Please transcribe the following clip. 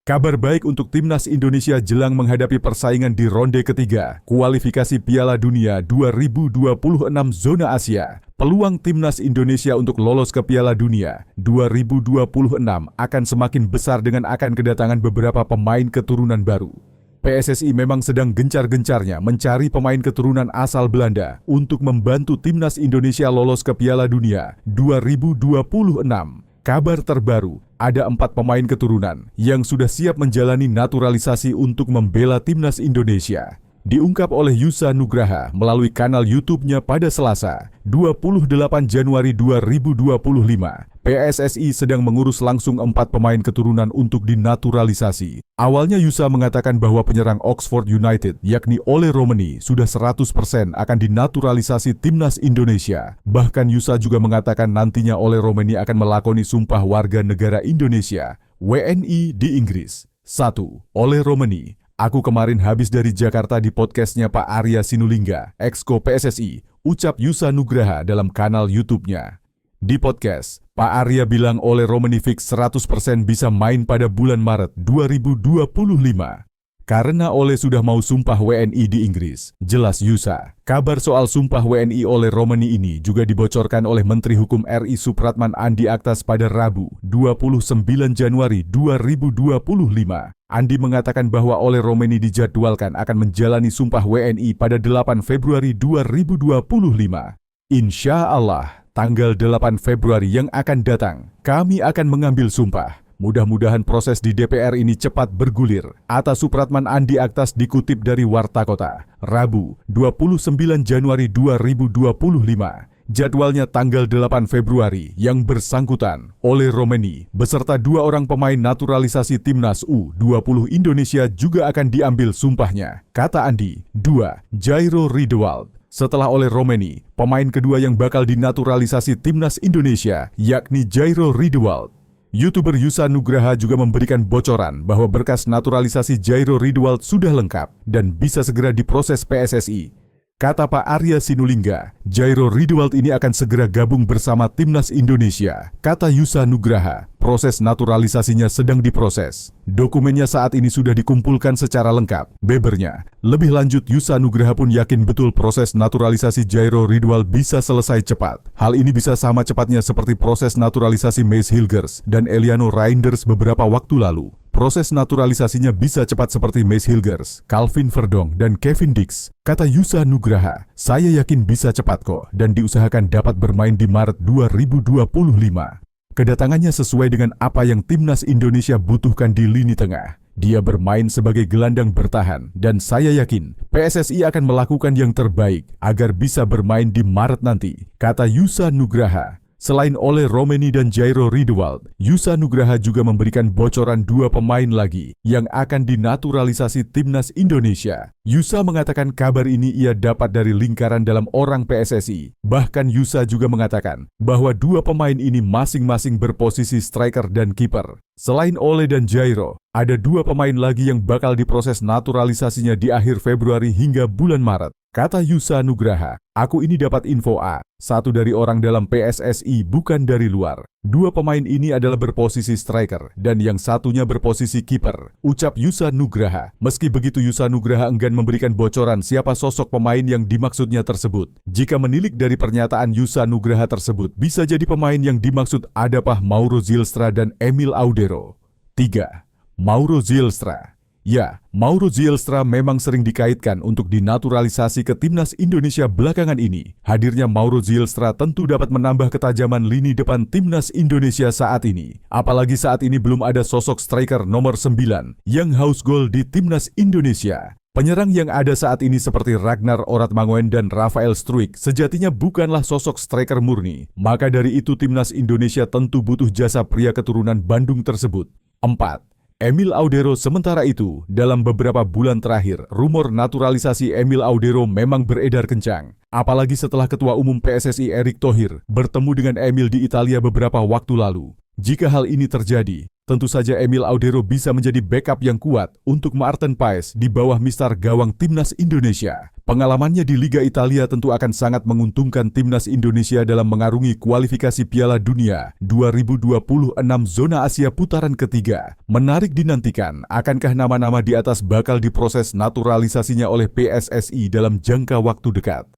Kabar baik untuk timnas Indonesia jelang menghadapi persaingan di ronde ketiga kualifikasi Piala Dunia 2026 zona Asia. Peluang timnas Indonesia untuk lolos ke Piala Dunia 2026 akan semakin besar dengan akan kedatangan beberapa pemain keturunan baru. PSSI memang sedang gencar-gencarnya mencari pemain keturunan asal Belanda untuk membantu timnas Indonesia lolos ke Piala Dunia 2026. Kabar terbaru, ada 4 pemain keturunan yang sudah siap menjalani naturalisasi untuk membela timnas Indonesia. Diungkap oleh Yusa Nugraha melalui kanal YouTube-nya pada Selasa, 28 Januari 2025. PSSI sedang mengurus langsung 4 pemain keturunan untuk dinaturalisasi. Awalnya Yusa mengatakan bahwa penyerang Oxford United, yakni Ole Romeni, sudah 100% akan dinaturalisasi timnas Indonesia. Bahkan Yusa juga mengatakan nantinya Ole Romeni akan melakoni sumpah warga negara Indonesia, WNI di Inggris. 1. Ole Romeni. Aku kemarin habis dari Jakarta di podcastnya Pak Arya Sinulinga, Exco PSSI, ucap Yusa Nugraha dalam kanal YouTube-nya. Di podcast, Pak Arya bilang Ole Romeni fix 100% bisa main pada bulan Maret 2025. Karena Ole sudah mau sumpah WNI di Inggris, jelas Yusa. Kabar soal sumpah WNI Ole Romeni ini juga dibocorkan oleh Menteri Hukum RI Supratman Andi Aktas pada Rabu, 29 Januari 2025. Andi mengatakan bahwa Ole Romeni dijadwalkan akan menjalani sumpah WNI pada 8 Februari 2025. Insya Allah, tanggal 8 Februari yang akan datang, kami akan mengambil sumpah. Mudah-mudahan proses di DPR ini cepat bergulir. Atas Supratman Andi Aktas dikutip dari Warta Kota, Rabu, 29 Januari 2025. Jadwalnya tanggal 8 Februari yang bersangkutan, Ole Romeni beserta 2 orang pemain naturalisasi timnas U20 Indonesia juga akan diambil sumpahnya. Kata Andi, 2. Jairo Riedewald. Setelah Ole Romeni, pemain kedua yang bakal dinaturalisasi timnas Indonesia, yakni Jairo Riedewald. YouTuber Yusa Nugraha juga memberikan bocoran bahwa berkas naturalisasi Jairo Riedewald sudah lengkap dan bisa segera diproses PSSI. Kata Pak Arya Sinulinga, Jairo Riedewald ini akan segera gabung bersama timnas Indonesia. Kata Yusa Nugraha, proses naturalisasinya sedang diproses. Dokumennya saat ini sudah dikumpulkan secara lengkap, bebernya. Lebih lanjut, Yusa Nugraha pun yakin betul proses naturalisasi Jairo Riedewald bisa selesai cepat. Hal ini bisa sama cepatnya seperti proses naturalisasi Maes Hilgers dan Eliano Reinders beberapa waktu lalu. Proses naturalisasinya bisa cepat seperti Maes Hilgers, Calvin Verdong, dan Kevin Dix. Kata Yusa Nugraha, saya yakin bisa cepat kok dan diusahakan dapat bermain di Maret 2025. Kedatangannya sesuai dengan apa yang timnas Indonesia butuhkan di lini tengah. Dia bermain sebagai gelandang bertahan dan saya yakin PSSI akan melakukan yang terbaik agar bisa bermain di Maret nanti, kata Yusa Nugraha. Selain Ole Romeni dan Jairo Riedewald, Yusa Nugraha juga memberikan bocoran 2 pemain lagi yang akan dinaturalisasi timnas Indonesia. Yusa mengatakan kabar ini ia dapat dari lingkaran dalam orang PSSI. Bahkan Yusa juga mengatakan bahwa 2 pemain ini masing-masing berposisi striker dan kiper. Selain Ole dan Jairo, ada 2 pemain lagi yang bakal diproses naturalisasinya di akhir Februari hingga bulan Maret. Kata Yusa Nugraha, aku ini dapat info A, 1 dari orang dalam PSSI bukan dari luar. 2 pemain ini adalah berposisi striker dan yang satunya berposisi kiper, ucap Yusa Nugraha. Meski begitu Yusa Nugraha enggan memberikan bocoran siapa sosok pemain yang dimaksudnya tersebut. Jika menilik dari pernyataan Yusa Nugraha tersebut, bisa jadi pemain yang dimaksud adapah Mauro Zylstra dan Emil Audero. 3. Mauro Zylstra. Ya, Mauro Zylstra memang sering dikaitkan untuk dinaturalisasi ke timnas Indonesia belakangan ini. Hadirnya Mauro Zylstra tentu dapat menambah ketajaman lini depan timnas Indonesia saat ini. Apalagi saat ini belum ada sosok striker nomor 9 yang haus gol di timnas Indonesia. Penyerang yang ada saat ini seperti Ragnar Oratmangoen dan Rafael Struijk sejatinya bukanlah sosok striker murni. Maka dari itu timnas Indonesia tentu butuh jasa pria keturunan Bandung tersebut. 4. Emil Audero. Sementara itu, dalam beberapa bulan terakhir, rumor naturalisasi Emil Audero memang beredar kencang. Apalagi setelah Ketua Umum PSSI Erick Thohir bertemu dengan Emil di Italia beberapa waktu lalu. Jika hal ini terjadi, Tentu saja Emil Audero bisa menjadi backup yang kuat untuk Maarten Paes di bawah mistar gawang Timnas Indonesia. Pengalamannya di Liga Italia tentu akan sangat menguntungkan Timnas Indonesia dalam mengarungi kualifikasi Piala Dunia 2026 zona Asia putaran ketiga. Menarik dinantikan, akankah nama-nama di atas bakal diproses naturalisasinya oleh PSSI dalam jangka waktu dekat?